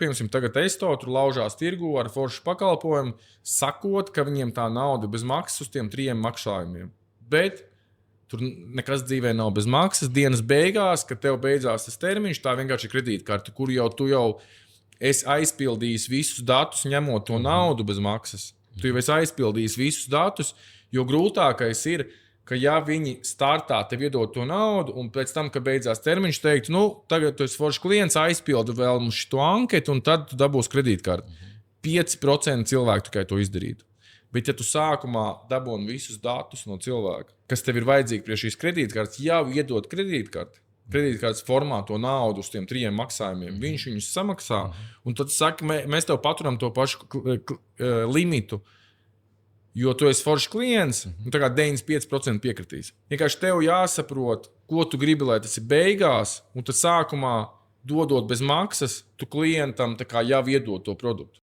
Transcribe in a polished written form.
piemēram, tagad Esto tur laužās tirgu ar foršu pakalpojumu, sakot, ka viņiem tā nauda bez maksas uz tiem 3 maksājumiem. Bet tur nekas dzīvē nav bez maksas. Dienas beigās, kad tev beidzās tas termiņš, tā vienkārši ir kredītkarte, kur tu jau esi aizpildījis visus datus, ņemot to naudu bez maksas. Tu jau esi aizpildījis visus datus, jo grūtākais ir, ka ja viņi startā tev iedod to naudu, un pēc tam, kad beidzās termiņš, teikt, tagad tu esi foršs klients, aizpildi vēl mums šo anketu, un tad tu dabūsi kredītkarti. 5% cilvēku tikai to izdarītu. Bet, ja tu sākumā dabūni visus datus no cilvēka, kas tev ir vajadzīgi priekš šīs kredītkartes, jau iedod kredītkartes formā to naudu uz tiem 3 maksājumiem, viņš viņus samaksā, un tad saka, mēs tev paturam to pašu limitu, jo tu esi foršs klients, un tā kā 95% piekritīs. Vienkārši tev jāsaprot, ko tu gribi, lai tas ir beigās, un tad sākumā, dodot bez maksas, tu klientam tā kā jau iedod to produktu.